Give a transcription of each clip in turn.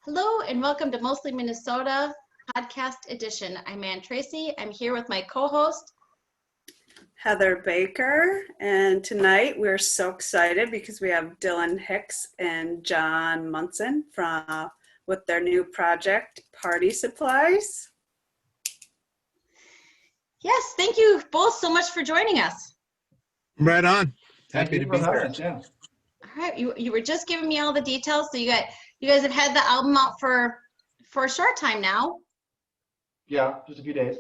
Hello and welcome to Mostly Minnesota Podcast Edition. I'm Ann Tracy. I'm here with my co-host, Heather Baker, and tonight we're so excited because we have Dylan Hicks and John Munson with their new project, Party Supplies. Yes, thank you both so much for joining us. Right on. Happy to be here. Yeah. All right, you were just giving me all the details, so you guys have had the album out for a short time now. Yeah, just a few days.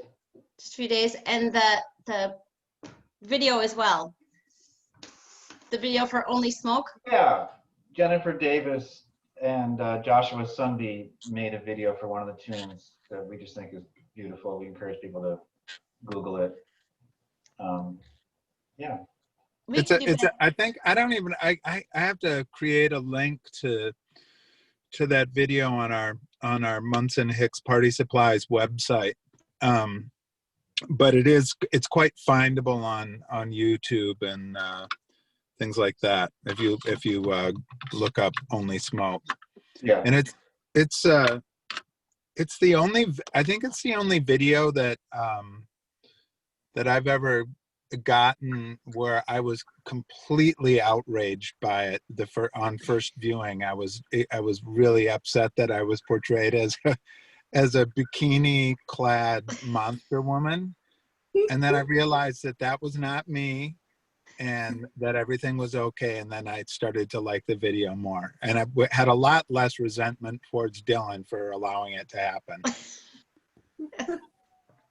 Just a few days, and the video as well. The video for Only Smoke. Yeah, Jennifer Davis and Joshua Sunby made a video for one of the tunes that we just think is beautiful. We encourage people to Google it. Yeah. I think I have to create a link to that video on our Munson-Hicks Party Supplies website. But it's quite findable on YouTube and things like that if you look up Only Smoke. Yeah. And it's the only video that I've ever gotten where I was completely outraged by it. On first viewing, I was really upset that I was portrayed as a bikini-clad monster woman, and then I realized that was not me, and that everything was okay. And then I started to like the video more, and I had a lot less resentment towards Dylan for allowing it to happen.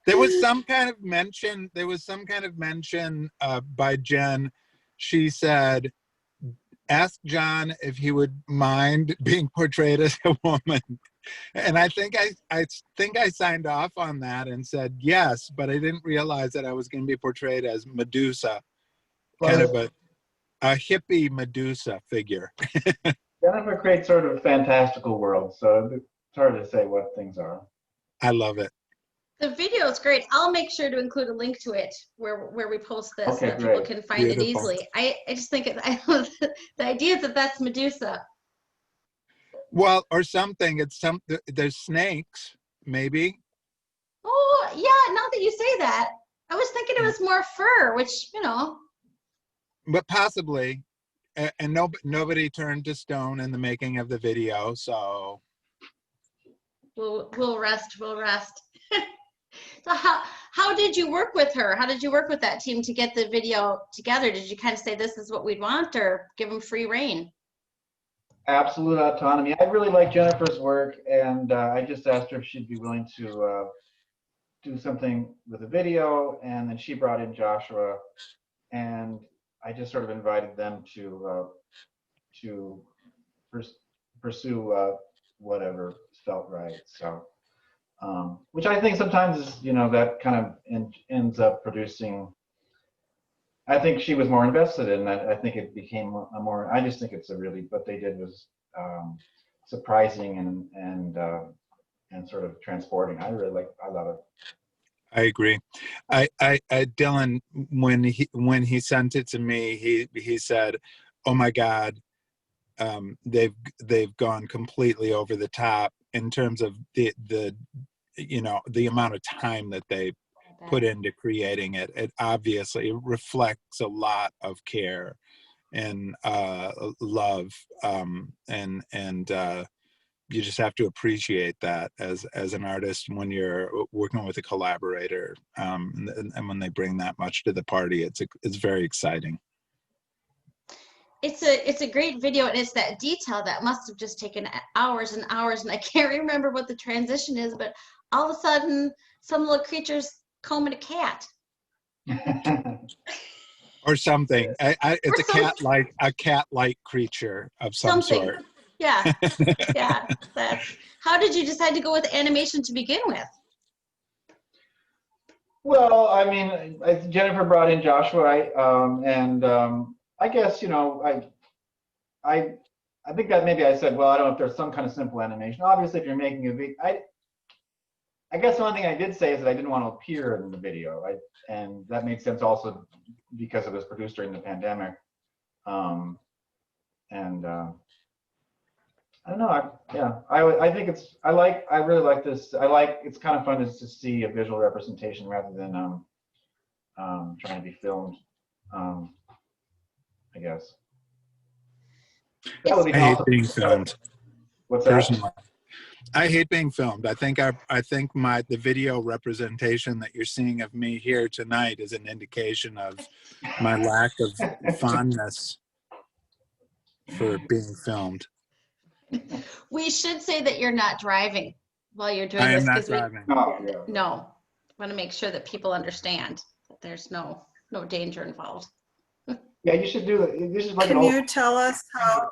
There was some kind of mention by Jen. She said, ask John if he would mind being portrayed as a woman. And I think I signed off on that and said yes, but I didn't realize that I was going to be portrayed as Medusa, kind of a hippie Medusa figure. Jennifer creates sort of fantastical worlds, so it's hard to say what things are. I love it. The video is great. I'll make sure to include a link to it where we post this, so that people can find it easily. I just think the idea is that's Medusa. Well, or something. There's snakes, maybe. Oh yeah, now that you say that, I was thinking it was more fur, which But possibly, and nobody turned to stone in the making of the video, so we'll rest. So how did you work with her? How did you work with that team to get the video together? Did you kind of say this is what we'd want, or give them free reign? Absolute autonomy. I really like Jennifer's work, and I just asked her if she'd be willing to do something with a video, and then she brought in Joshua, and I just sort of invited them to pursue whatever felt right. So. Which I think sometimes is, that kind of ends up producing. I think she was more invested in that. I think it became a more. I just think what they did was surprising and sort of transporting. I love it. I agree. Dylan, when he sent it to me, he said, "Oh my God, they've gone completely over the top in terms of the amount of time that they put into creating it. It obviously reflects a lot of care and love, and you just have to appreciate that as an artist when you're working with a collaborator, and when they bring that much to the party. It's very exciting. It's a great video, and it's that detail that must have just taken hours and hours, and I can't remember what the transition is, but all of a sudden some little creature's combing a cat. Or something. It's a cat-like creature of some sort. Yeah. Yeah. How did you decide to go with animation to begin with? Well, I mean, Jennifer brought in Joshua, and I guess, I think that maybe I said, well, I don't know if there's some kind of simple animation. Obviously, if you're making a video, I guess one thing I did say is that I didn't want to appear in the video, and that made sense also because it was produced during the pandemic. I don't know. I think I really like this. It's kind of fun to see a visual representation rather than trying to be filmed. I guess. That would be I hate awesome. being filmed. What's that? Personally, I hate being filmed. I think the video representation that you're seeing of me here tonight is an indication of my lack of fondness for being filmed. We should say that you're not driving while you're doing I am this, not because driving. Oh, yeah. no, want to make sure that people understand that there's no danger involved. Yeah, you should do it. This is like Can an old. you tell us how?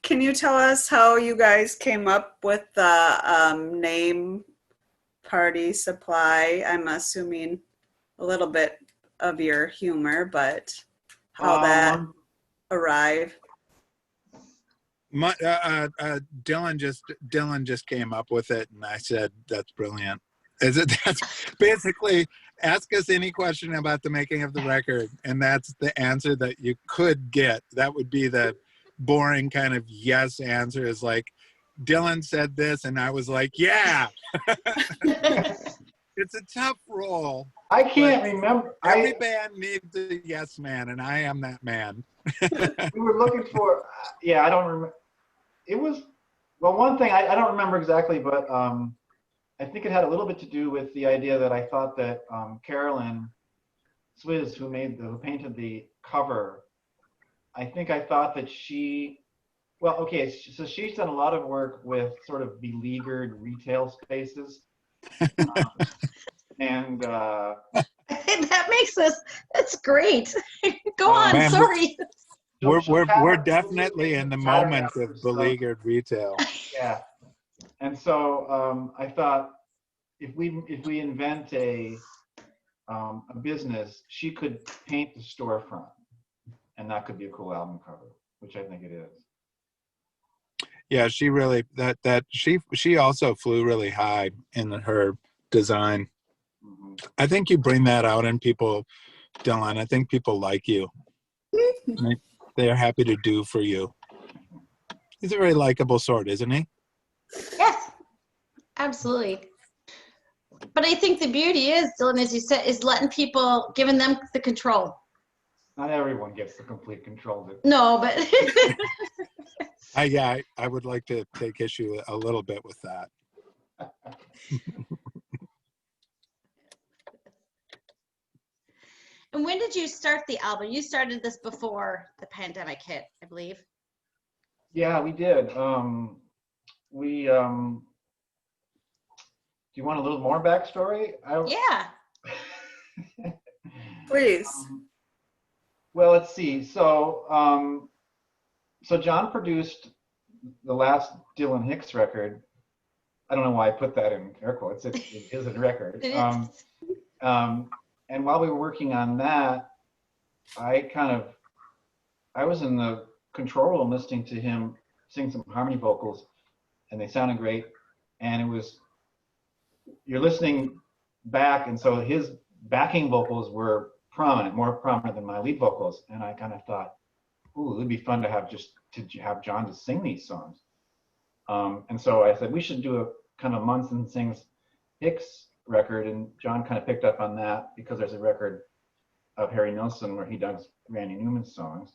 Can you tell us how you guys came up with the name Party Supply? I'm assuming a little bit of your humor, but how that arrived. Dylan just came up with it, and I said, "That's brilliant." That's basically, ask us any question about the making of the record, and that's the answer that you could get. That would be the boring kind of yes answer, is like, Dylan said this, and I was like, yeah. It's a tough role. I can't remember. Every band needs a yes man, and I am that man. We were looking for. Yeah, I don't remember. It was, well, one thing I don't remember exactly, but I think it had a little bit to do with the idea that I thought that Carolyn Swizz, who painted the cover, I thought that well, okay, so she's done a lot of work with sort of beleaguered retail spaces. And That makes us, that's great. Go on, man, sorry. We're definitely in the moment of beleaguered retail. Yeah. And so I thought if we invent a business, she could paint the storefront, and that could be a cool album cover, which I think it is. Yeah, she really she also flew really high in her design. Mm-hmm. I think you bring that out in people, Dylan. I think people like you. They're happy to do for you. He's a very likable sort, isn't he? Yes, absolutely. But I think the beauty is, Dylan, as you said, is giving them the control. Not everyone gets the complete control. No, but I would like to take issue a little bit with that. And when did you start the album? You started this before the pandemic hit, I believe. Yeah, we did. Do you want a little more backstory? Yeah. Please. Well, let's see. So, so John produced the last Dylan Hicks record. I don't know why I put that in air quotes. It is a record. It is. And while we were working on that, I was in the control room listening to him sing some harmony vocals, and they sounded great. And you're listening back, and so his backing vocals were more prominent than my lead vocals. And I kind of thought, ooh, it'd be fun to have John to sing these songs. And so I said, we should do a kind of Munson-Hicks record, and John kind of picked up on that because there's a record of Harry Nilsson where he does Randy Newman's songs.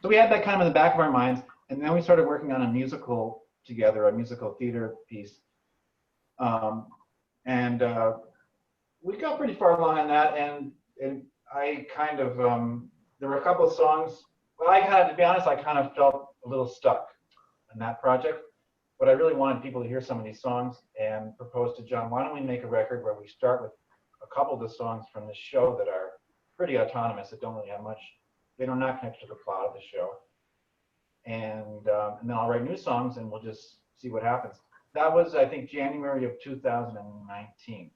So we had that kind of in the back of our minds, and then we started working on a musical together, a musical theater piece. And we got pretty far along on that, and I kind of, there were a couple of songs, well, to be honest, I kind of felt a little stuck in that project, but I really wanted people to hear some of these songs and proposed to John, why don't we make a record where we start with a couple of the songs from the show that are pretty autonomous, that don't really have much, they're not connected to the plot of the show. And then I'll write new songs and we'll just see what happens. That was, I think, January of 2019.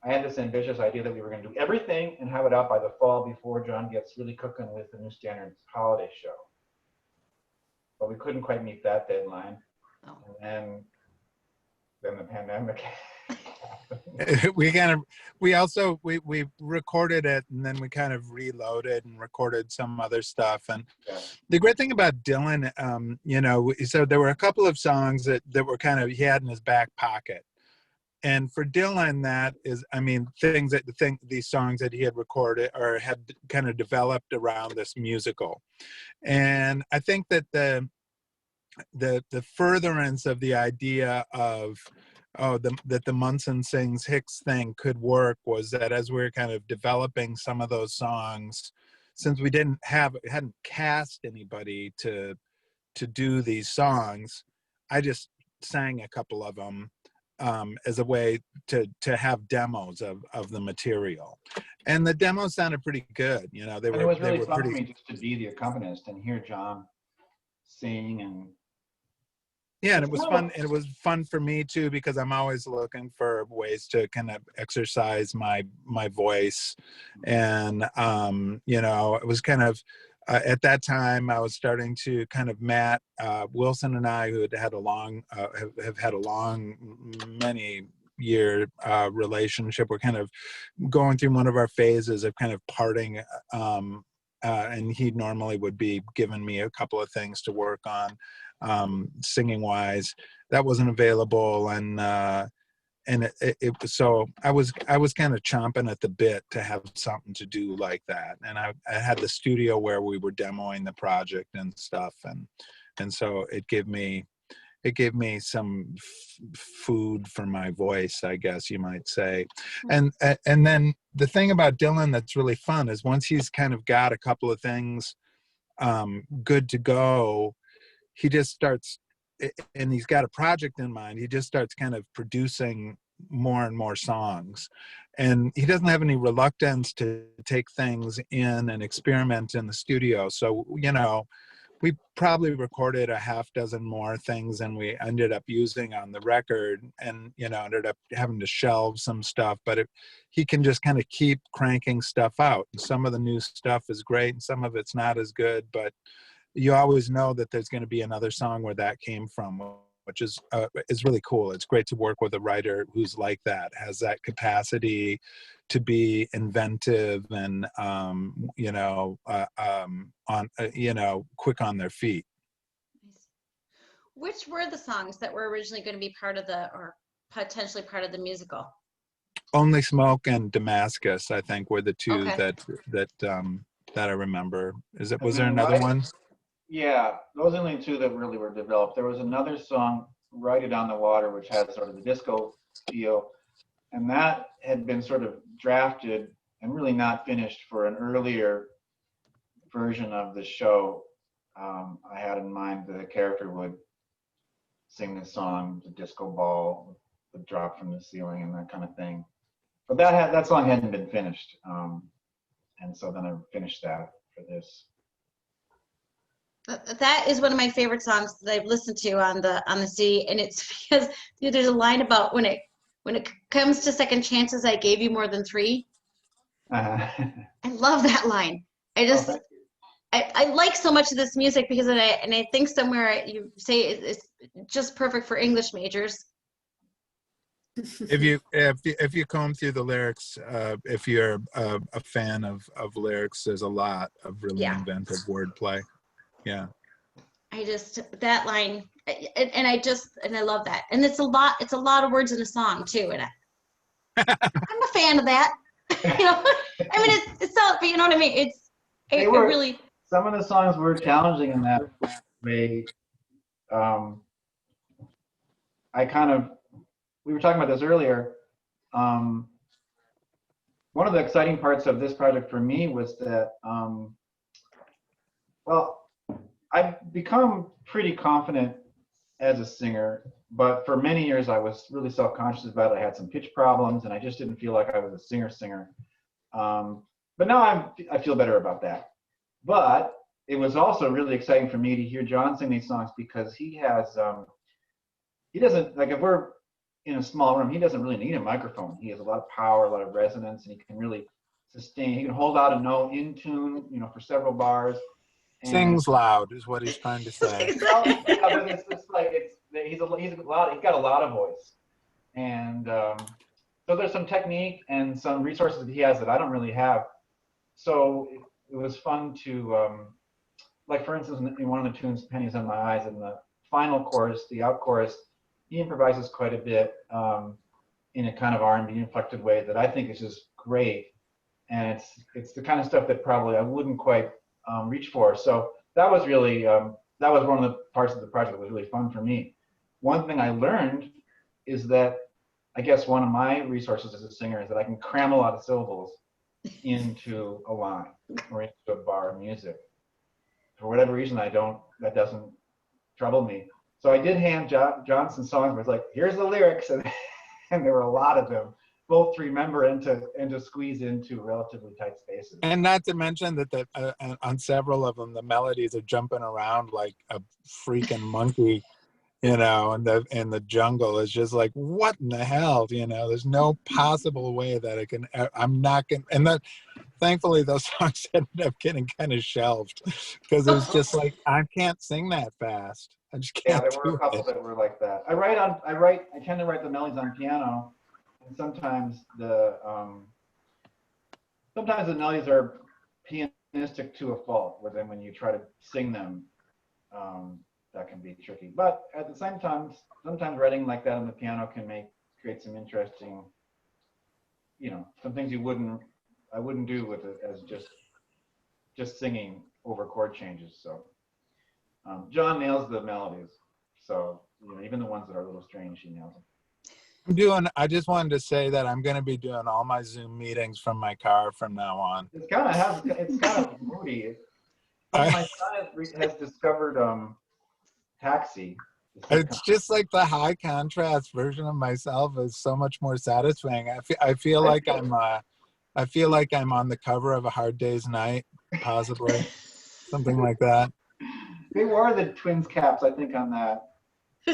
I had this ambitious idea that we were going to do everything and have it out by the fall before John gets really cooking with the New Standards holiday show. But we couldn't quite meet that deadline. Oh. And then the pandemic. we recorded it, and then we kind of reloaded and recorded some other stuff. And Yeah. the great thing about Dylan, so there were a couple of songs that were kind of, he had in his back pocket. And for Dylan, that is, I mean, these songs that he had recorded or had kind of developed around this musical. And I think that the furtherance of the idea of that the Munson-Hicks thing could work was that as we were kind of developing some of those songs, since we hadn't cast anybody to do these songs, I just sang a couple of them as a way to have demos of the material, and the demos sounded pretty good. You know, It was really fun for me just to be the accompanist and hear John sing. And yeah, and it was fun. And it was fun for me too, because I'm always looking for ways to kind of exercise my voice. And it was kind of at that time I was starting to kind of Matt Wilson and I, who have had a long many year relationship. We're kind of going through one of our phases of kind of parting, and he normally would be giving me a couple of things to work on, singing wise. That wasn't available, and it was, so I was kind of chomping at the bit to have something to do like that. And I had the studio where we were demoing the project and stuff, and so it gave me some food for my voice, I guess you might say. And then the thing about Dylan that's really fun is once he's kind of got a couple of things good to go, he just starts, and he's got a project in mind, he just starts kind of producing more and more songs. And he doesn't have any reluctance to take things in and experiment in the studio. So, we probably recorded a half dozen more things than we ended up using on the record, and ended up having to shelve some stuff, but he can just kind of keep cranking stuff out. And some of the new stuff is great and some of it's not as good, but you always know that there's going to be another song where that came from, which is really cool. It's great to work with a writer who's like that, has that capacity to be inventive and quick on their feet. Which were the songs that were originally going to be part of or potentially part of the musical? Only Smoke and Damascus, I think, were the two Okay. that I remember. Was there another one? Yeah, those are the only two that really were developed. There was another song, Write It on the Water, which had sort of the disco feel, and that had been sort of drafted and really not finished for an earlier version of the show. I had in mind the character would sing the song, the disco ball would drop from the ceiling and that kind of thing. But that song hadn't been finished, and so then I finished that for this. That is one of my favorite songs that I've listened to on the CD, and it's because there's a line about when it comes to second chances, I gave you more than three. I love that line. I like so much of this music because I think somewhere you say it's just perfect for English majors. If you comb through the lyrics, if you're a fan of lyrics, there's a lot of really inventive wordplay. Yeah. That line, and I love that, and it's a lot of words in a song too, and I'm a fan of that. I mean it's all, but you know what I mean. It really. Some of the songs were challenging in that way. We were talking about this earlier. One of the exciting parts of this project for me was that, I've become pretty confident as a singer, but for many years I was really self-conscious about it. I had some pitch problems and I just didn't feel like I was a singer. But now I feel better about that. But it was also really exciting for me to hear John sing these songs because he doesn't, like if we're in a small room, he doesn't really need a microphone. He has a lot of power, a lot of resonance, and he can really sustain. He can hold out a note in tune, for several bars. Sings loud is what he's trying to say. Well, yeah, but it's like he's got a lot of voice. And so there's some technique and some resources that he has that I don't really have. So it was fun to, like for instance, in one of the tunes, Pennies on My Eyes, in the final chorus, the out chorus, he improvises quite a bit in a kind of R&B inflected way that I think is just great. And it's the kind of stuff that probably I wouldn't quite reach for. So that was really, that was one of the parts of the project that was really fun for me. One thing I learned is that I guess one of my resources as a singer is that I can cram a lot of syllables into a line or into a bar of music. For whatever reason, that doesn't trouble me. So I did hand Johnson songs where it's like, here's the lyrics, and there were a lot of them, both to remember and to squeeze into relatively tight spaces. And not to mention that on several of them, the melodies are jumping around like a freaking monkey, you know, and the jungle is just like, what in the hell, you know? There's no possible way that I'm not gonna. And that, thankfully, those songs ended up getting kind of shelved because it was just like, I can't sing that fast. I just can't. Yeah, there were a couple that were like that. I tend to write the melodies on piano, and sometimes the melodies are pianistic to a fault, where then when you try to sing them, that can be tricky. But at the same time, sometimes writing like that on the piano can create some interesting, you know, some things I wouldn't do with it as just singing over chord changes. So John nails the melodies. So, you know, even the ones that are a little strange, he nails them. I just wanted to say that I'm going to be doing all my Zoom meetings from my car from now on. It's kind of moody. My son has discovered Taxi. It's just like the high contrast version of myself is so much more satisfying. I feel like I'm on the cover of A Hard Day's Night, possibly something like that. They wore the Twins caps, I think, on that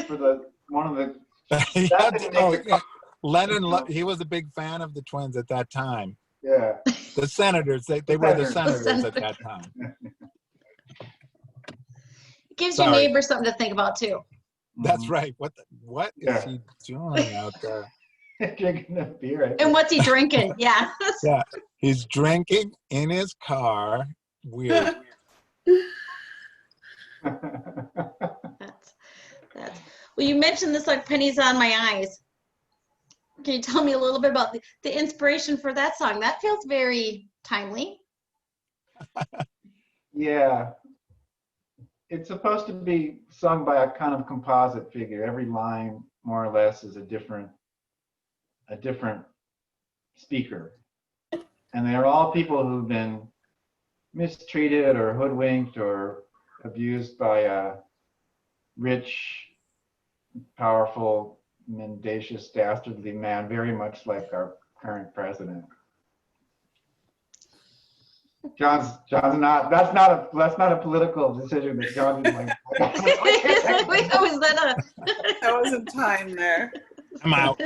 for one of the. Lennon, he was a big fan of the Twins at that time. Yeah. The Senators, they were the Senators at that time. It gives your neighbor something to think about too. That's right. What is he doing out there? Drinking a beer. And what's he drinking? Yeah. Yeah, he's drinking in his car. Weird. That's well, you mentioned this like Pennies on My Eyes. Can you tell me a little bit about the inspiration for that song? That feels very timely. Yeah. It's supposed to be sung by a kind of composite figure. Every line, more or less, is a different speaker. And they're all people who've been mistreated or hoodwinked or abused by a rich, powerful, mendacious, dastardly man, very much like our current president. John's not. That's not a political decision that John is like. That wasn't time there. I'm out.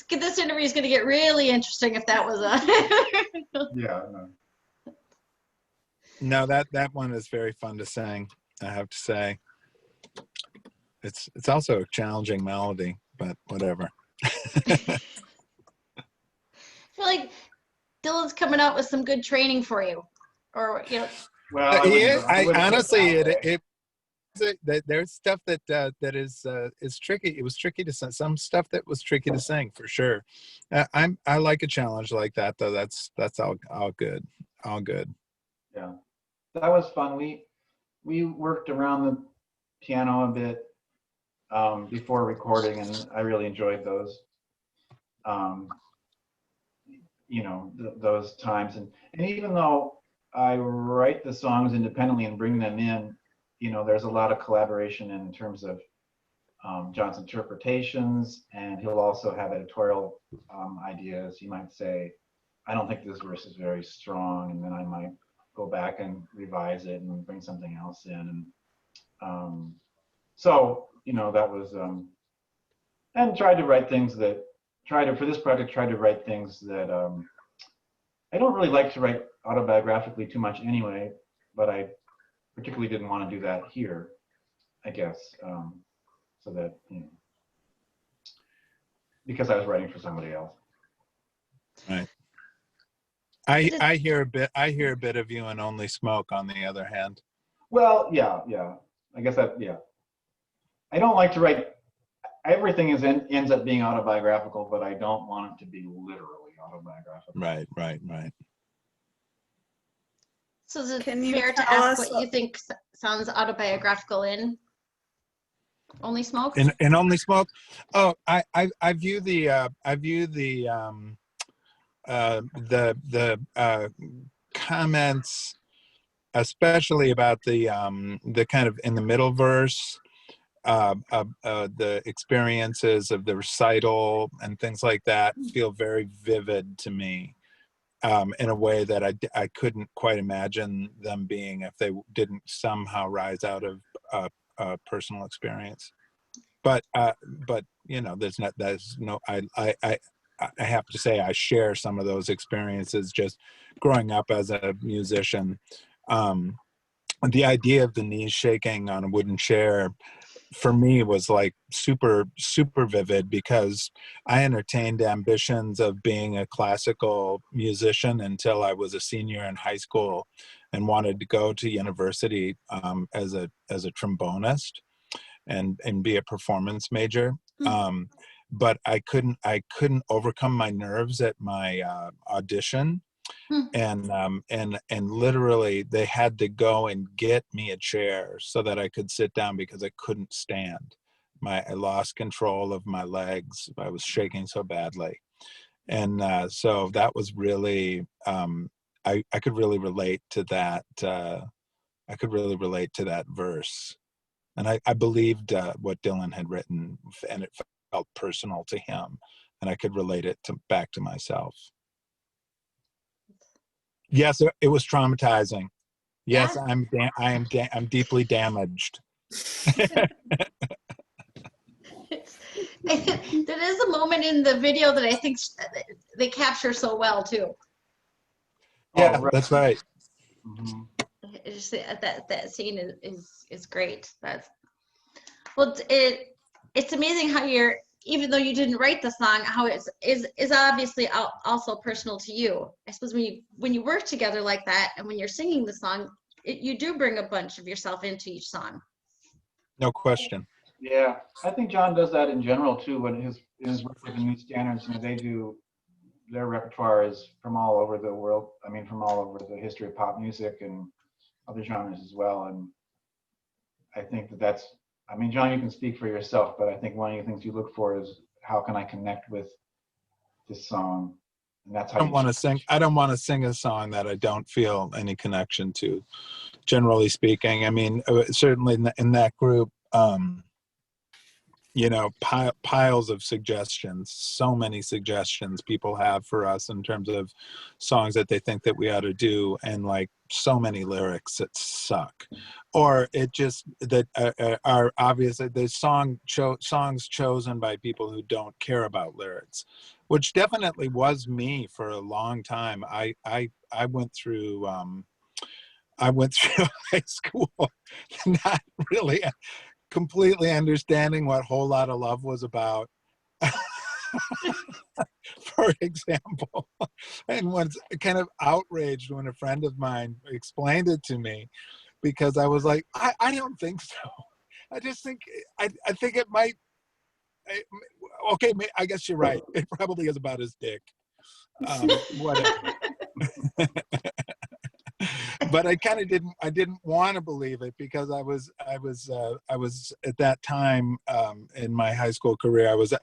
This interview is going to get really interesting if that was a. Yeah. No, that one is very fun to sing, I have to say. It's also a challenging melody, but whatever. I feel like Dylan's coming out with some good training for you, or you know. Well, there's stuff that is tricky. It was tricky to sing. Some stuff that was tricky to sing for sure. I like a challenge like that though. That's all good. All good. Yeah, that was fun. We worked around the piano a bit before recording, and I really enjoyed those. Those times, and even though I write the songs independently and bring them in, there's a lot of collaboration in terms of John's interpretations, and he'll also have editorial ideas. He might say, I don't think this verse is very strong, and then I might go back and revise it and bring something else in. And so that was, and tried to write things that, for this project, tried to write things that, I don't really like to write autobiographically too much anyway, but I particularly didn't want to do that here, I guess, so that because I was writing for somebody else. Right. I hear a bit of you in Only Smoke, on the other hand. Well, yeah. I guess yeah. I don't like to write. Everything ends up being autobiographical, but I don't want it to be literally autobiographical. Right. So is it Can you fair to tell ask us what you think sounds autobiographical in Only Smoke? In Only Smoke? Oh, I view the comments, especially about the kind of in the middle verse, the experiences of the recital and things like that feel very vivid to me, in a way that I couldn't quite imagine them being if they didn't somehow rise out of personal experience. But you know, I have to say I share some of those experiences just growing up as a musician. The idea of the knees shaking on a wooden chair for me was like super vivid, because I entertained ambitions of being a classical musician until I was a senior in high school and wanted to go to university as a trombonist and be a performance major. But I couldn't overcome my nerves at my audition. And literally they had to go and get me a chair so that I could sit down, because I couldn't stand. I lost control of my legs. I was shaking so badly. And so that was really, I could really relate to that. I could really relate to that verse. And I believed what Dylan had written, and it felt personal to him, and I could relate it back to myself. Yes, it was traumatizing. Yes, Yeah. I'm deeply damaged. There is a moment in the video that I think they capture so well too. Yeah, that's right. Mm-hmm. Just that scene is great. Well, it's amazing how even though you didn't write the song, how it is obviously also personal to you. I suppose when you work together like that, and when you're singing the song, you do bring a bunch of yourself into each song. No question. Yeah, I think John does that in general too. When his work with the New Standards, they do, their repertoire is from all over the world. I mean, from all over the history of pop music and other genres as well. And I think that's, I mean, John, you can speak for yourself, but I think one of the things you look for is, how can I connect with this song? And that's how I don't want to sing a song that I don't feel any connection to, generally speaking. I mean, certainly in that group, piles of suggestions, so many suggestions people have for us in terms of songs that they think that we ought to do, and like so many lyrics that suck, or it just that are obviously the songs chosen by people who don't care about lyrics, which definitely was me for a long time. I went through high school not really completely understanding what Whole Lotta Love was about, for example, and was kind of outraged when a friend of mine explained it to me, because I was like, I don't think so. I just think, I think it might, okay, I guess you're right. It probably is about his dick. Whatever. But I kind of didn't want to believe it, because I was at that time in my high school career, I was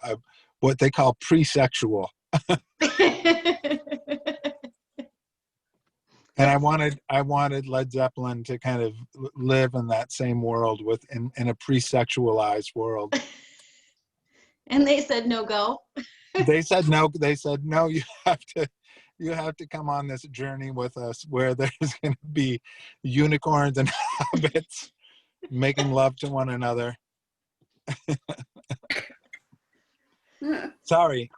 what they call pre-sexual. And I wanted Led Zeppelin to kind of live in that same world, in a pre-sexualized world. And they said no go. They said no. You have to come on this journey with us, where there's going to be unicorns and hobbits making love to one another. Sorry,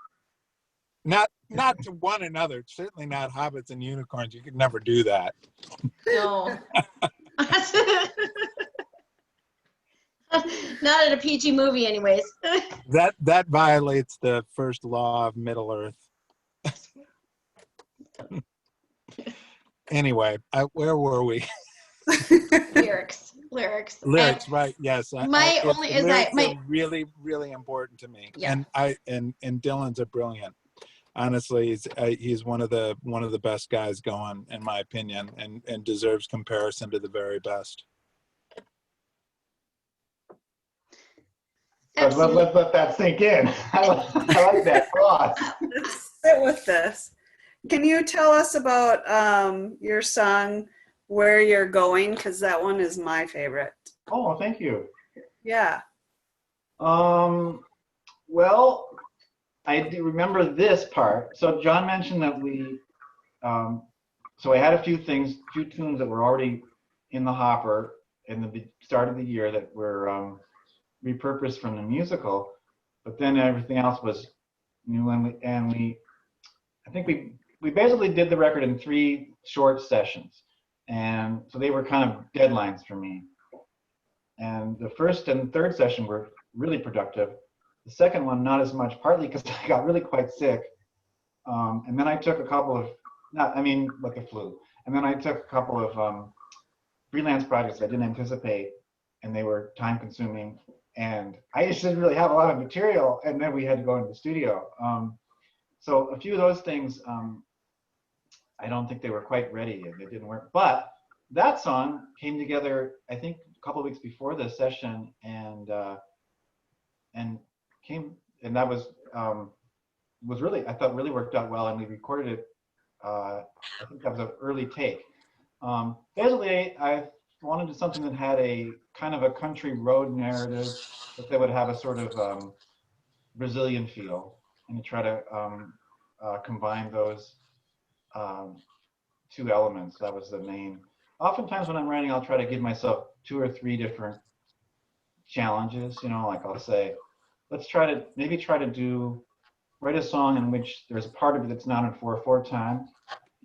not to one another. Certainly not hobbits and unicorns. You could never do that. No. Not in a PG movie, anyways. That violates the first law of Middle Earth. Anyway, where were we? Lyrics. Lyrics, right? Yes. My only is lyrics are really, really important to me. Yeah. And Dylan's a brilliant. Honestly, he's one of the best guys going, in my opinion, and deserves comparison to the very best. Let that sink in. I like that thought. Let's sit with this. Can you tell us about your song, Where You're Going? Because that one is my favorite. Oh, thank you. Yeah. Well, I do remember this part. So John mentioned that so I had a few tunes that were already in the hopper in the start of the year that were repurposed from the musical, but then everything else was new, and I think we basically did the record in 3 short sessions, and so they were kind of deadlines for me. And the first and third session were really productive. The second one, not as much, partly because I got really quite sick, and then I took a couple of, like a flu, and then I took a couple of freelance projects I didn't anticipate, and they were time consuming. And I just didn't really have a lot of material, and then we had to go into the studio. So a few of those things, I don't think they were quite ready, and they didn't work. But that song came together, I think, a couple of weeks before the session, and that was really, I thought, really worked out well, and we recorded it. I think that was an early take. Basically, I wanted to do something that had a kind of a country road narrative, but that would have a sort of Brazilian feel, and to try to combine those 2 elements. That was the main. Oftentimes when I'm writing, I'll try to give myself 2 or 3 different challenges. Like I'll say, let's try to write a song in which there's a part of it that's not in 4/4 time,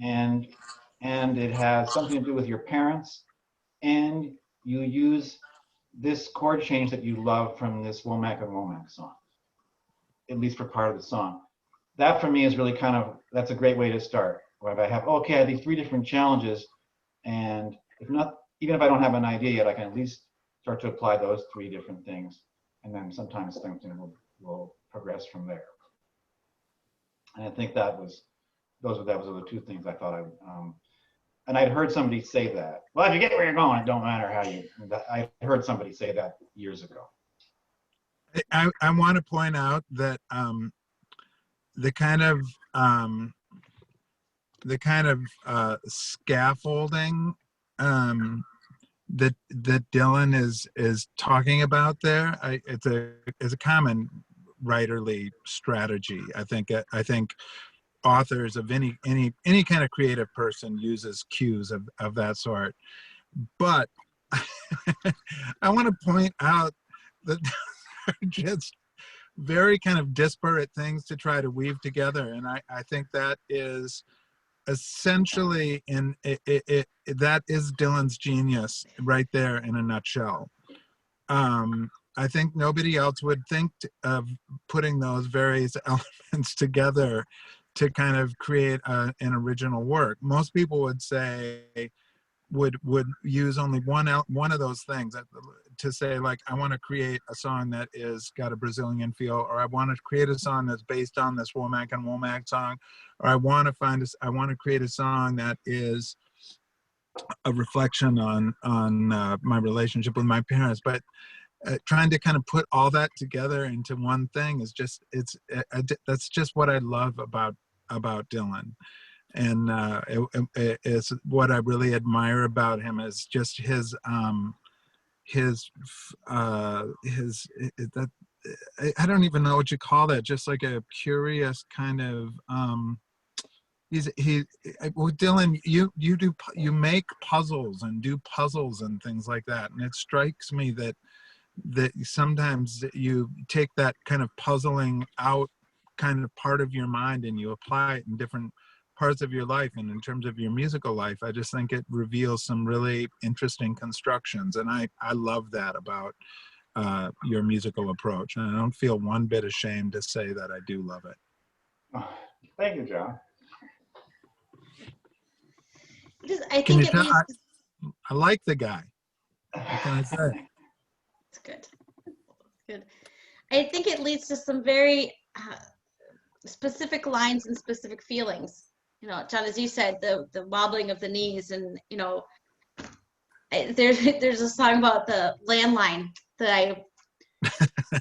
and it has something to do with your parents, and you use this chord change that you love from this Womack and Womack song, at least for part of the song. That for me is really that's a great way to start. Where I have these 3 different challenges, and even if I don't have an idea yet, I can at least start to apply those 3 different things, and then sometimes something will progress from there. And I think that was the 2 things I thought and I'd heard somebody say that. Well, if you get where you're going, it don't matter how you. I heard somebody say that years ago. I want to point out that the kind of scaffolding that Dylan is talking about there, it's a common writerly strategy. I think authors of any kind of creative person uses cues of that sort. But I want to point out that they're just very kind of disparate things to try to weave together, and I think that is essentially that is Dylan's genius right there in a nutshell. I think nobody else would think of putting those various elements together to kind of create an original work. Most people would say, would use only one of those things to say, like, I want to create a song that is got a Brazilian feel, or I want to create a song that's based on this Womack and Womack song, or I want to create a song that is a reflection on my relationship with my parents. But trying to kind of put all that together into one thing is just that's just what I love about Dylan. And it's what I really admire about him is just his I don't even know what you call that, just like a curious kind of Dylan, you make puzzles and do puzzles and things like that, and it strikes me that sometimes you take that kind of puzzling out kind of part of your mind and you apply it in different parts of your life. And in terms of your musical life, I just think it reveals some really interesting constructions, and I love that about your musical approach, and I don't feel one bit ashamed to say that I do love it. Oh, thank you, John. I Can you think at tell? least I like the guy. What can I say? it's good. Good. I think it leads to some very specific lines and specific feelings. You know, John, as you said, the wobbling of the knees, and you know, there's a song about the landline that I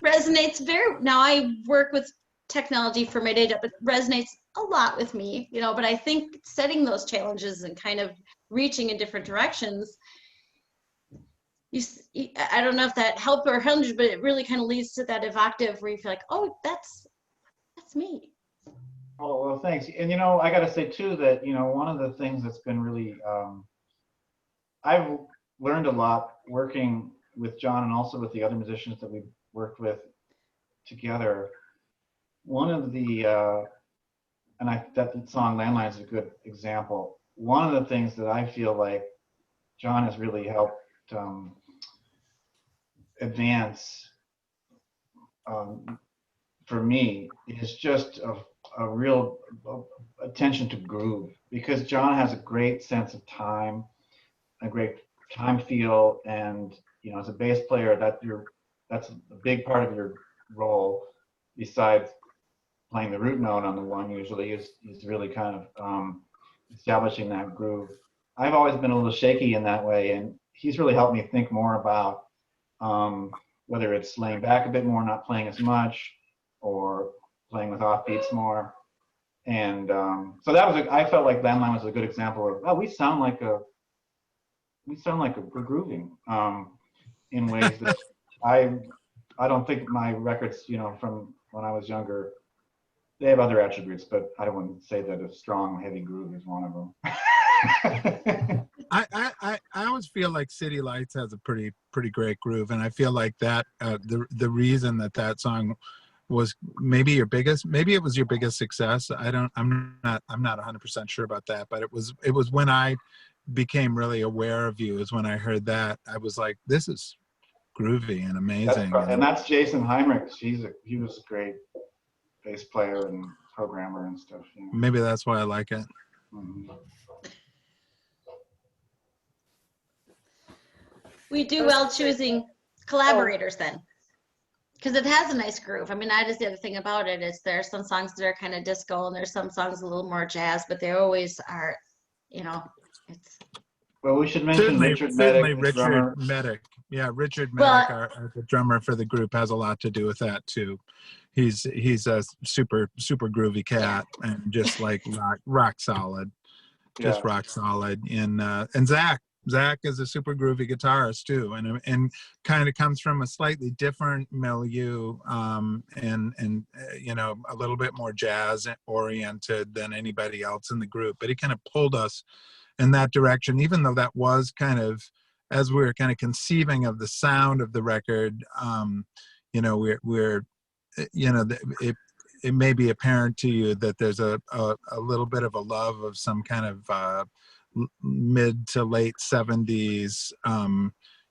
resonates very. Now I work with technology for my day job, but resonates a lot with me. You know, but I think setting those challenges and kind of reaching in different directions. I don't know if that helped or hindered, but it really kind of leads to that evocative where you feel like, oh, that's me. Oh, well, thanks. And, you know, I got to say, too, that, you know, one of the things that's been really, I've learned a lot working with John and also with the other musicians that we've worked with together. One of the, that song Landline is a good example. One of the things that I feel like John has really helped advance for me is just a real attention to groove, because John has a great sense of time, a great time feel, and you know, as a bass player, that's a big part of your role. Besides playing the root note on the one, usually is really kind of establishing that groove. I've always been a little shaky in that way, and he's really helped me think more about whether it's laying back a bit more, not playing as much, or playing with offbeats more. And so that was I felt like Landline was a good example of, oh, we sound like we're grooving in ways that I don't think my records, you know, from when I was younger, they have other attributes, but I don't want to say that a strong, heavy groove is one of them. I always feel like City Lights has a pretty great groove, and I feel like that the reason that song was maybe it was your biggest success. I'm not 100% sure about that, but it was when I became really aware of you, is when I heard that. I was like, this is groovy and amazing. And that's Jason Heinrich. He was a great bass player and programmer and stuff. You know? Maybe that's why I like it. Mm-hmm. We do well choosing collaborators then, because it has a nice groove. I mean, that is the other thing about it, is there are some songs that are kind of disco, and there's some songs a little more jazz, but they always are, you know, it's. Well, we should mention Richard Medic. Yeah, Richard Medic, our the drummer for the group, has a lot to do with that too. He's a super groovy cat, and just like rock solid, just rock solid. And Zach is a super groovy guitarist too, and kind of comes from a slightly different milieu, and you know, a little bit more jazz oriented than anybody else in the group. But he kind of pulled us in that direction, even though that was kind of, as we were kind of conceiving of the sound of the record, you know, we're you know, it may be apparent to you that there's a little bit of a love of some kind of mid to late 70s,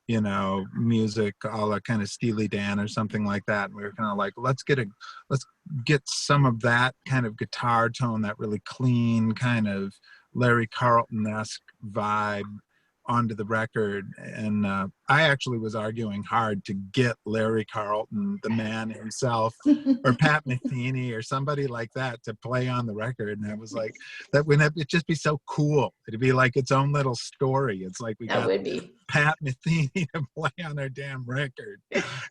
you know, music, a la kind of Steely Dan or something like that. And we were kind of like, let's get some of that kind of guitar tone, that really clean kind of Larry Carlton-esque vibe onto the record. And I actually was arguing hard to get Larry Carlton, the man himself, or Pat Metheny or somebody like that to play on the record. And I was like, that would it'd just be so cool. It'd be like its own little story. It's like we got Pat Metheny to play on our damn record.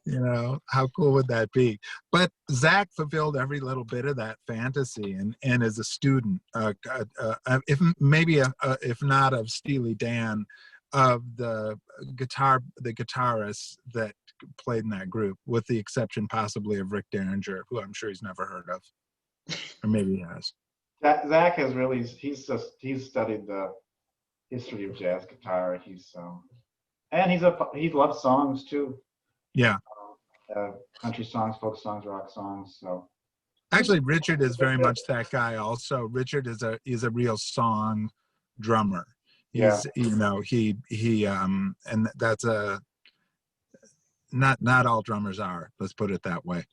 You know, how cool would that be? But Zach fulfilled every little bit of that fantasy, and as a student, if not of Steely Dan, of the guitarists that played in that group, with the exception possibly of Rick Derringer, who I'm sure he's never heard of, or maybe he has. Zach has really, he's studied the history of jazz guitar. And he loves songs too. Yeah. Country songs, folk songs, rock songs. So actually, Richard is very much that guy also. Richard is a real song drummer. He's, you know, he and that's not all drummers are. Let's put it that way.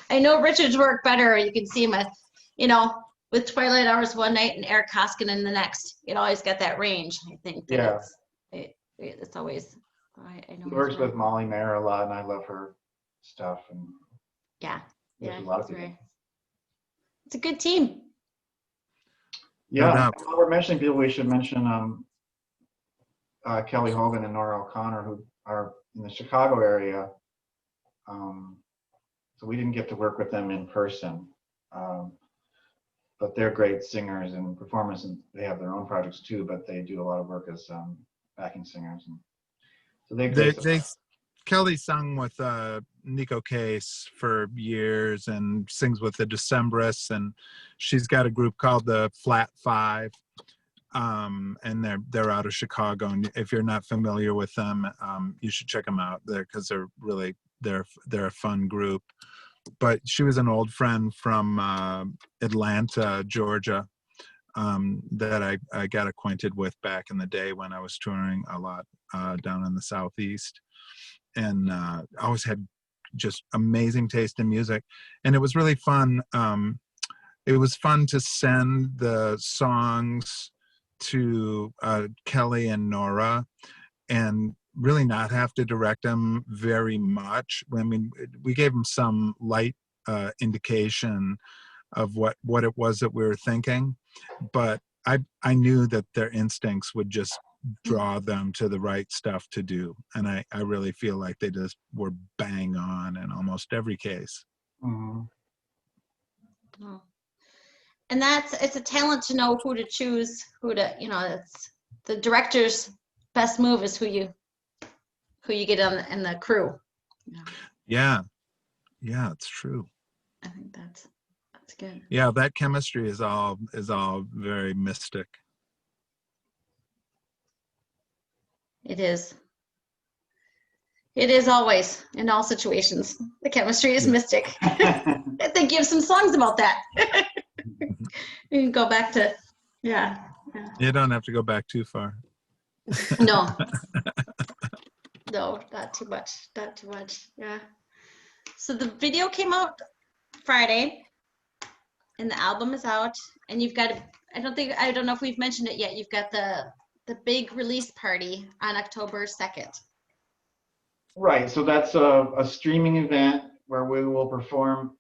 I know Richard's work better. You can see him, with Twilight Hours one night and Eric Koskinen the next. It always got that range. I think that it's always. I know he works with Molly Mayer a lot, and I love her stuff. And yeah, a lot of people. It's a good team. Yeah. While we're mentioning people, we should mention Kelly Hogan and Nora O'Connor, who are in the Chicago area. So we didn't get to work with them in person, but they're great singers and performers, and they have their own projects too. But they do a lot of work as backing singers. And so Kelly sung with Nico Case for years and sings with the Decemberists, and she's got a group called the Flat Five, and they're out of Chicago. And if you're not familiar with them, you should check them out there because they're a fun group. But she was an old friend from Atlanta, Georgia, that I got acquainted with back in the day when I was touring a lot down in the Southeast. And always had just amazing taste in music. And it was really fun. It was fun to send the songs to Kelly and Nora and really not have to direct them very much. I mean, we gave them some light indication of what it was that we were thinking, but I knew that their instincts would just draw them to the right stuff to do. And I really feel like they just were bang on in almost every case. Mm-hmm. Oh. And it's a talent to know who to choose, it's the director's best move is who you get in the crew. Yeah, it's true. I think that's good. Yeah, that chemistry is all very mystic. It is. It is always in all situations. The chemistry is mystic. I think you have some songs about that. You can go back to, yeah. You don't have to go back too far. No. No, not too much. Not too much. Yeah. So the video came out Friday, and the album is out, and you've got. I don't know if we've mentioned it yet. You've got the big release party on October 2nd. Right. So that's a streaming event where we will perform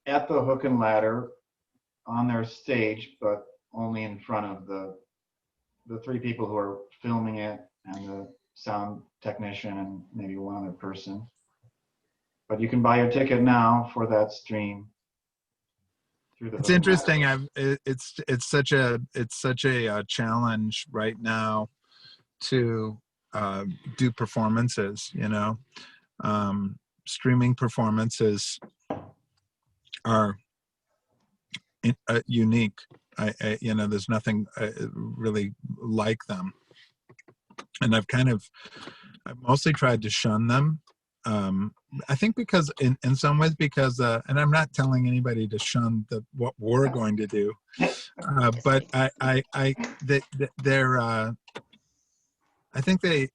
at the Hook and Ladder on their stage, but only in front of the three people who are filming it and the sound technician and maybe one other person. But you can buy your ticket now for that stream. It's interesting. It's such a challenge right now to do performances. Streaming performances are unique. There's nothing really like them, and I've mostly tried to shun them. I think because in some ways because and I'm not telling anybody to shun what we're going to do, but I think they,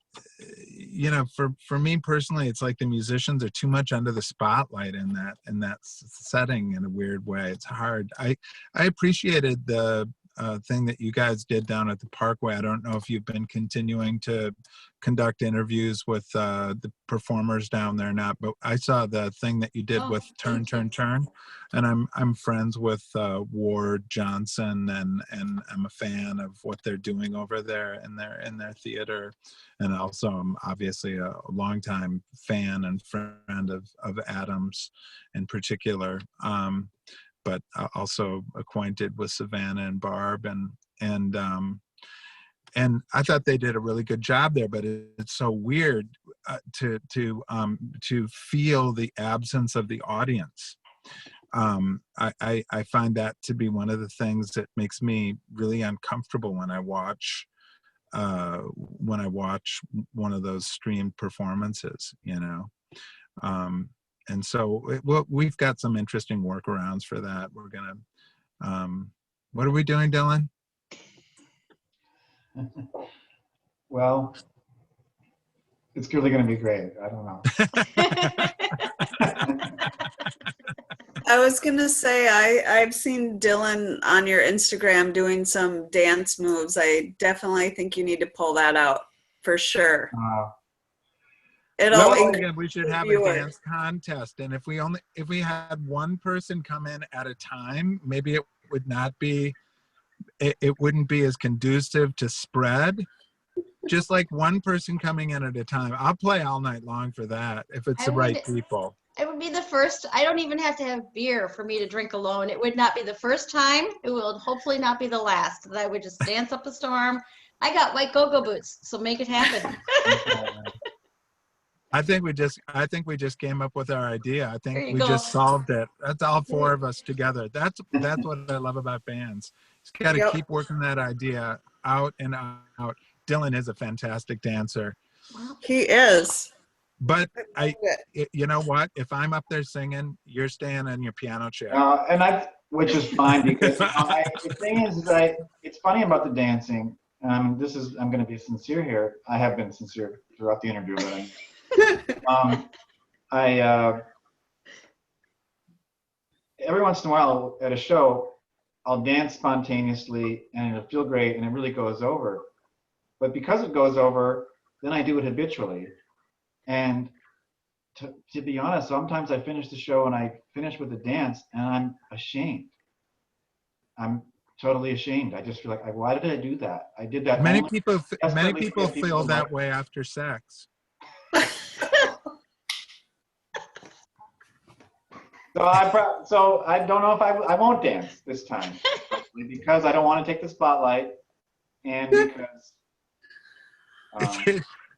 for me personally, it's like the musicians are too much under the spotlight in that setting in a weird way. It's hard. I appreciated the thing that you guys did down at the Parkway. I don't know if you've been continuing to conduct interviews with the performers down there or not, but I saw the thing that you did with Turn, and I'm friends with Ward Johnson, and I'm a fan of what they're doing over there in their theater, and also I'm obviously a longtime fan and friend of Adams in particular. But also acquainted with Savannah and Barb, and I thought they did a really good job there. But it's so weird to feel the absence of the audience. I find that to be one of the things that makes me really uncomfortable when I watch one of those streamed performances. And so we've got some interesting workarounds for that. We're gonna, what are we doing, Dylan? Well, It's really going to be great. I don't know. I was gonna say I've seen Dylan on your Instagram doing some dance moves. I definitely think you need to pull that out for sure. It'll Well, encourage again, we should have a viewers. dance contest, and if we had one person come in at a time, maybe it would not be, it wouldn't be as conducive to spread. Just like one person coming in at a time. I'll play all night long for that if it's the right people. It would be the first. I don't even have to have beer for me to drink alone. It would not be the first time. It will hopefully not be the last. That I would just dance up a storm. I got white go-go boots, so make it happen. I think we just came up with our idea. I think we go. just solved it. That's all four of us together. That's what I love about bands. Just got to keep working that idea out and out. Dylan is a fantastic dancer. He is. But you know what? If I'm up there singing, you're staying in your piano chair. Which is fine because the thing is it's funny about the dancing. I'm going to be sincere here. I have been sincere throughout the interview, but every once in a while at a show, I'll dance spontaneously and it'll feel great and it really goes over. But because it goes over, then I do it habitually. And to be honest, sometimes I finish the show and I finish with a dance and I'm ashamed. I'm totally ashamed. I just feel like, why did I do that? I did that. Many people feel that way after sex. So I don't know if I won't dance this time because I don't want to take the spotlight and because.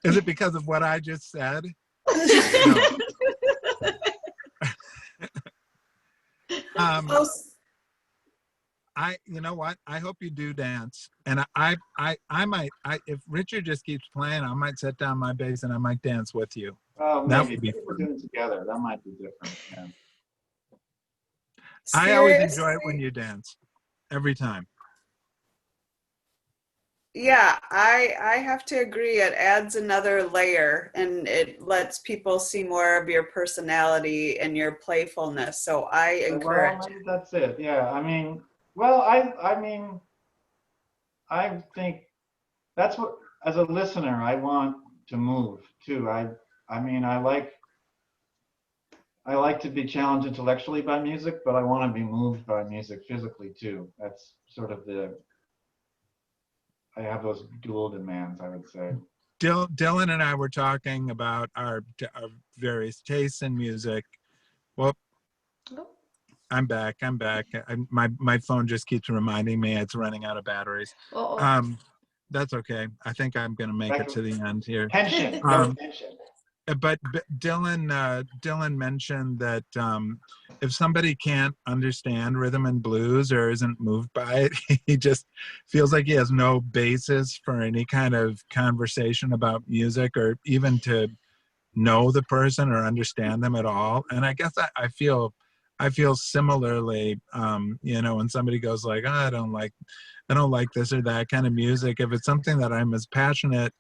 Is it because of what I just said? You know what? I hope you do dance, and I might. If Richard just keeps playing, I might set down my bass and I might dance with you. That would be fun. We're doing it together. That might be different. Yeah. I always enjoy it when you dance, every time. Yeah, I have to agree. It adds another layer and it lets people see more of your personality and your playfulness. So I encourage. Well, that's it. Yeah. I mean, I think that's what, as a listener, I want to move too. I like to be challenged intellectually by music, but I want to be moved by music physically too. That's sort of I have those dual demands, I would say. Dylan and I were talking about our various tastes in music. Well, I'm back. My phone just keeps reminding me it's running out of batteries. That's okay. I think I'm going to make it to the end here. Tension. But Dylan mentioned that if somebody can't understand rhythm and blues or isn't moved by it, he just feels like he has no basis for any kind of conversation about music or even to know the person or understand them at all. And I guess I feel similarly, when somebody goes like, I don't like this or that kind of music. If it's something that I'm as passionate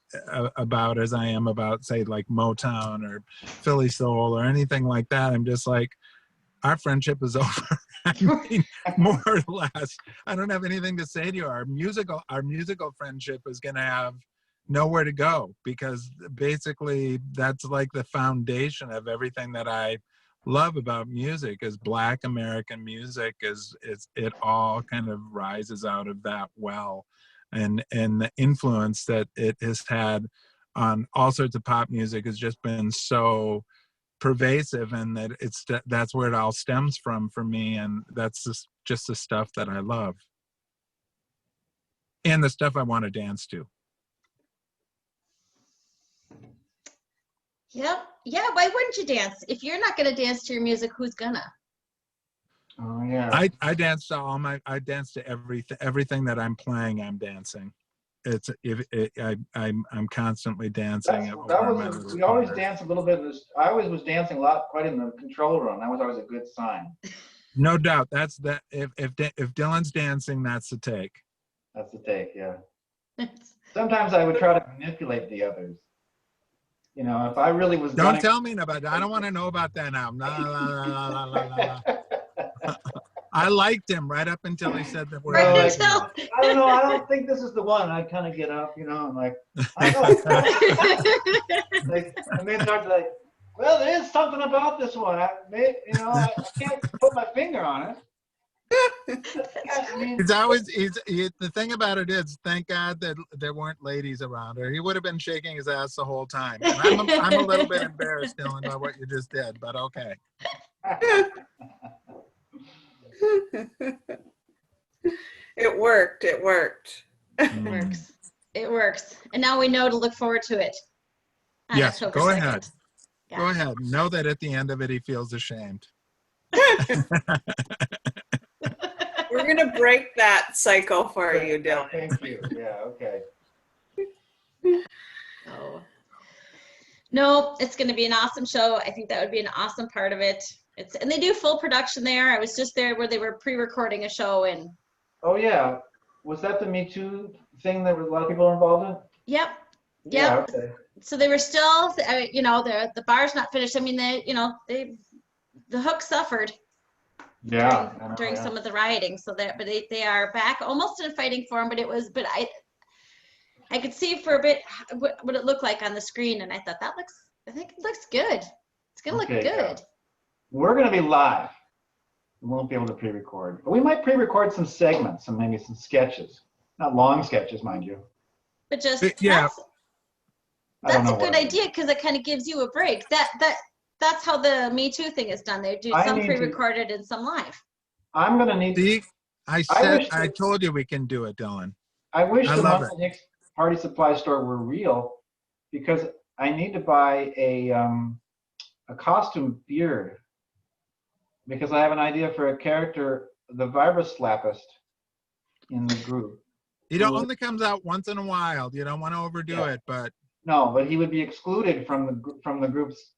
about as I am about, say, like Motown or Philly Soul or anything like that, I'm just like, our friendship is over. I mean, more or less. I don't have anything to say to you. Our musical friendship is going to have nowhere to go because basically that's like the foundation of everything that I love about music. Is Black American music is it all kind of rises out of that well, and the influence that it has had on all sorts of pop music has just been so pervasive, and that's where it all stems from for me, and that's just the stuff that I love and the stuff I want to dance to. Yep. Yeah. Why wouldn't you dance? If you're not going to dance to your music, who's gonna? Oh yeah. I dance to I dance to everything that I'm playing. I'm dancing. I'm constantly dancing. We always dance a little bit. I always was dancing a lot, quite in the control room. That was always a good sign. No doubt. That's that. If Dylan's dancing, that's the take. That's the take. Yeah. Sometimes I would try to manipulate the others. You know, if I really was Don't tell me about that. I don't want to know about that now. La, la, la, la, la, la, la. I liked him right up until he said the word. Right like, until- I don't know. I don't think this is the one. And I kind of get up, you know, and like, I don't know. Like, and then start like, well, there is something about this one. I can't put my finger on it. I mean, the thing about it is, thank God that there weren't ladies around, or he would have been shaking his ass the whole time. And I'm a little bit embarrassed, Dylan, by what you just did, but okay. It worked. It worked. It works. It works. And now we know to look forward to it. On Yes, October go 2nd. ahead. Yeah. Go ahead. Know that at the end of it, he feels ashamed. We're going to break that cycle for you, Dylan. Thank you. Yeah, okay. Oh. No, it's going to be an awesome show. I think that would be an awesome part of it. And they do full production there. I was just there where they were pre-recording a show and. Oh yeah, was that the Me Too thing that a lot of people were involved in? Yep. Yeah, okay. So they were still, the bar's not finished. I mean, the hook suffered. Yeah. During some of the rioting. So but they are back almost in fighting form. But I could see for a bit what it looked like on the screen, and I thought I think it looks good. It's gonna look good. Yeah. We're gonna be live. We won't be able to pre-record, but we might pre-record some segments, maybe some sketches, not long sketches, mind you. But just yeah. That's a good idea because it kind of gives you a break. That's how the Me Too thing is done. They do some pre-recorded and some live. I'm gonna need. See, I told you we can do it, Dylan. I wish the Munson-Hicks Party Supply Store were real, because I need to buy a costume beard, because I have an idea for a character, the vibroslappist in the group. He only comes out once in a while. You don't want to overdo it, but. No, but he would be excluded from the group's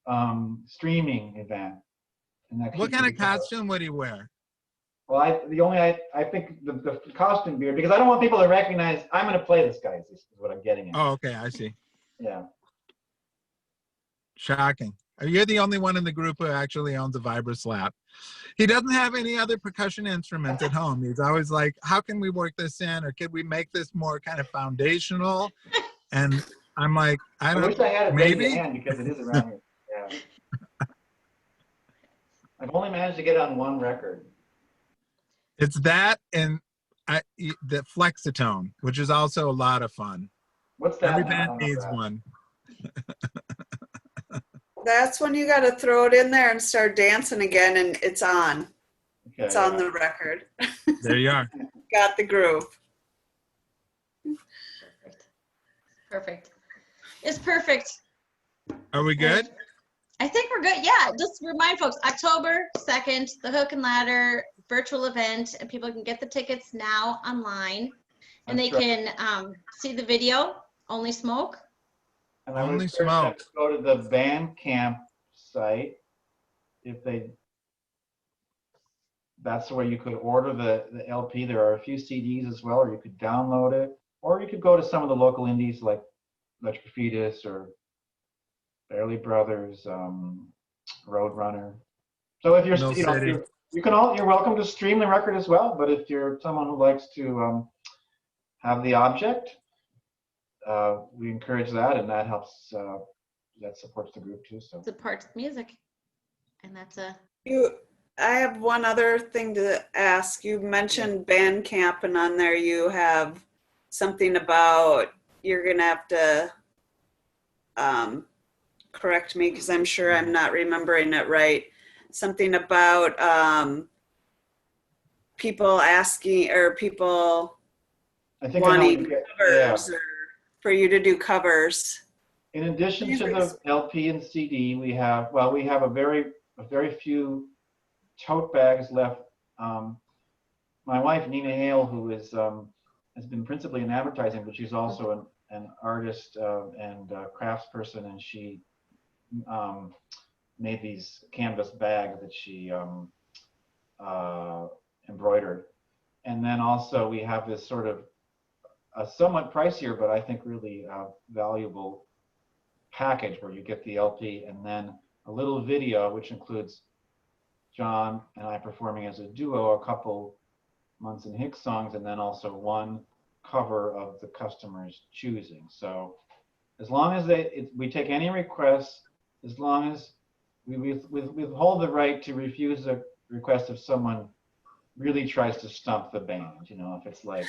streaming event. What kind of costume would he wear? Well, I think the costume beard, because I don't want people to recognize I'm going to play this guy. Is what I'm getting at. Oh, okay, I see. Yeah. Shocking. You're the only one in the group who actually owns a vibroslap. He doesn't have any other percussion instruments at home. He's always like, how can we work this in, or could we make this more kind of foundational? And I'm like, I wish I had it maybe ready to hand, because it is around here. Yeah. I've only managed to get it on one record. It's that and the Flexitone, which is also a lot of fun. What's that? Every band needs one. That's when you got to throw it in there and start dancing again, and it's on. Okay, it's on the record. There you are. Got the groove. Perfect. It's perfect. Are we good? I think we're good. Yeah, just remind folks, October 2nd, the Hook and Ladder virtual event, and people can get the tickets now online, and they can see the video, Only Smoke. And I would encourage them to go to the Bandcamp site. That's where you could order the LP. There are a few CDs as well, or you could download it, or you could go to some of the local indies like Electric Fetus or Fairley Brothers, Roadrunner. So if you're, you're welcome to stream the record as well. But if you're someone who likes to have the object, we encourage that, and that helps. That supports the group too. So supports music, and that's a. I have one other thing to ask. You mentioned Bandcamp, and on there you have something about you're gonna have to correct me because I'm sure I'm not remembering it right. Something about people asking or people wanting covers or for you to do covers. In addition to the LP and CD, we have a very few tote bags left. My wife Nina Hale, who is has been principally in advertising, but she's also an artist and craftsperson, and she made these canvas bags that she embroidered. And then also we have this sort of a somewhat pricier, but I think really valuable package where you get the LP and then a little video, which includes John and I performing as a duo, a couple Munson-Hicks songs, and then also one cover of the customer's choosing. So as long as we take any requests, as long as we withhold the right to refuse a request if someone really tries to stump the band, you know, if it's like,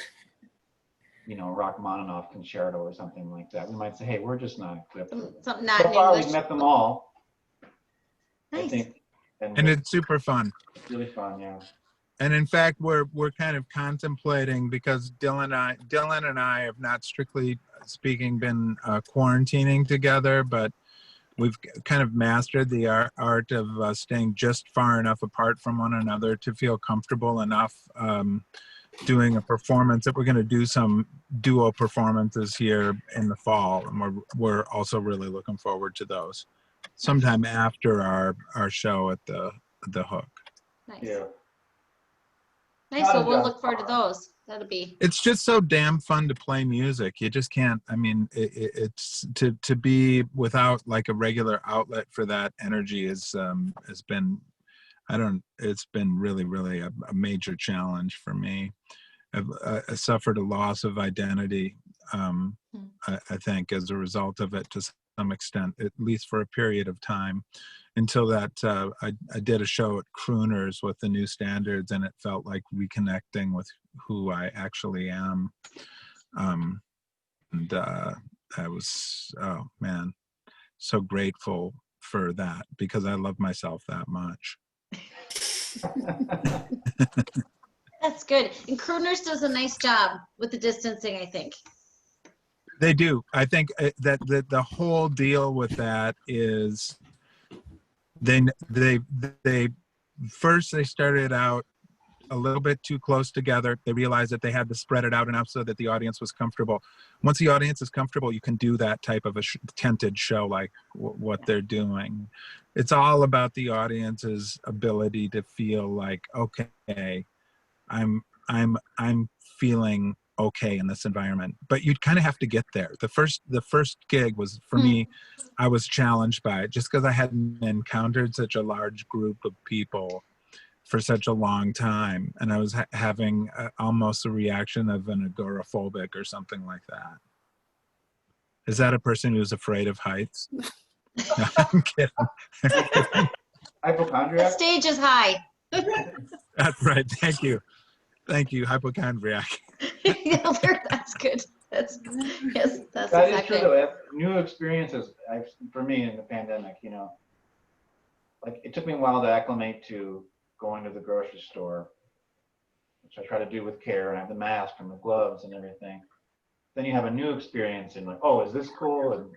you know, Rachmaninoff concerto or something like that, we might say, hey, we're just not equipped. Something not So in far, English. we've met them all. Nice. I think, And it's super fun. it's really fun, yeah. And in fact, we're kind of contemplating, because Dylan and I have not, strictly speaking, been quarantining together, but we've kind of mastered the art of staying just far enough apart from one another to feel comfortable enough doing a performance. That we're going to do some duo performances here in the fall, and we're also really looking forward to those sometime after our show at the Hook. Nice. Yeah. Nice. So we'll look forward to those. That'll be. It's just so damn fun to play music. You just can't. I mean, it's to be without like a regular outlet for that energy has been. It's been really a major challenge for me. I suffered a loss of identity. I think as a result of it, to some extent, at least for a period of time, until that I did a show at Crooners with the New Standards, and it felt like reconnecting with who I actually am. And I was, oh man, so grateful for that, because I love myself that much. That's good. And Crooners does a nice job with the distancing, I think. They do. I think that the whole deal with that is they first they started out a little bit too close together. They realized that they had to spread it out enough so that the audience was comfortable. Once the audience is comfortable, you can do that type of a tented show like what they're doing. It's all about the audience's ability to feel like, okay, I'm feeling okay in this environment. But you kind of have to get there. The first gig was, for me, I was challenged by it just because I hadn't encountered such a large group of people for such a long time, and I was having almost a reaction of an agoraphobic or something like that. Is that a person who's afraid of heights? No, I'm kidding. Hypochondriac? The stage is high. That's right. Thank you, hypochondriac. That's good. That's That exactly. is true though. New experiences, for me in the pandemic, you know, like it took me a while to acclimate to going to the grocery store, which I try to do with care, and I have the mask and the gloves and everything. Then you have a new experience and like, oh, is this cool? And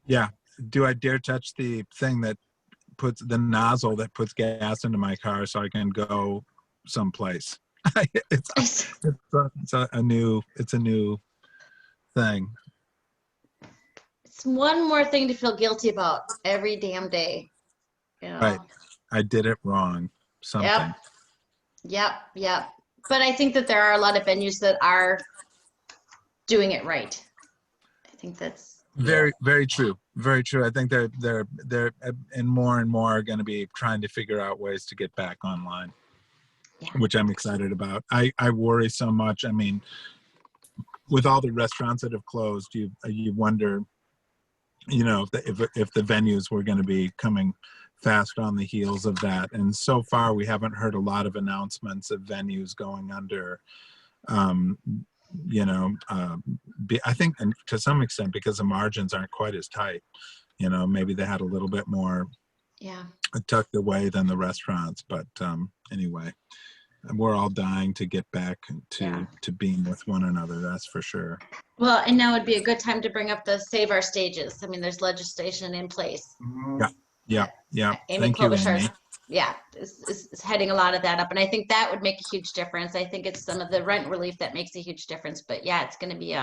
yeah. Do I dare touch the thing that puts the nozzle that puts gas into my car so I can go someplace? it's a new thing. It's one more thing to feel guilty about every damn day. You know? Right. I did it wrong. Something. Yep. But I think that there are a lot of venues that are doing it right. I think that's very true. Very true. I think they're and more are going to be trying to figure out ways to get back online, which I'm excited about. I worry so much. I mean, with all the restaurants that have closed, you wonder, you know, if the venues were going to be coming fast on the heels of that. And so far, we haven't heard a lot of announcements of venues going under. I think, and to some extent, because the margins aren't quite as tight. You know, maybe they had a little bit more tucked away than the restaurants. But anyway, we're all dying to get back to being with one another. That's for sure. Well, and now would be a good time to bring up the Save Our Stages. I mean, there's legislation in place. Yeah. Amy Thank you, Klobuchar, Amy. is heading a lot of that up, and I think that would make a huge difference. I think it's some of the rent relief that makes a huge difference. But it's going to be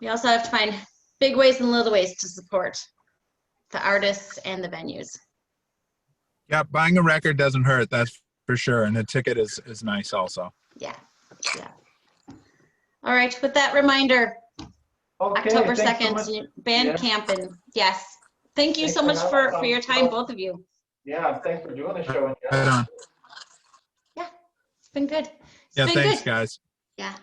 we also have to find big ways and little ways to support the artists and the venues. Yeah, buying a record doesn't hurt, that's for sure, and a ticket is nice also. Yeah. All right, with that reminder, Okay, October thanks so 2nd, much. band Yeah. camp, and yes. Thank you Thanks so for much having for us on your the time, show. both of you. Yeah, thanks for doing the show. Right on. Yeah, it's been good. It's Yeah, been thanks, good. guys. Yeah.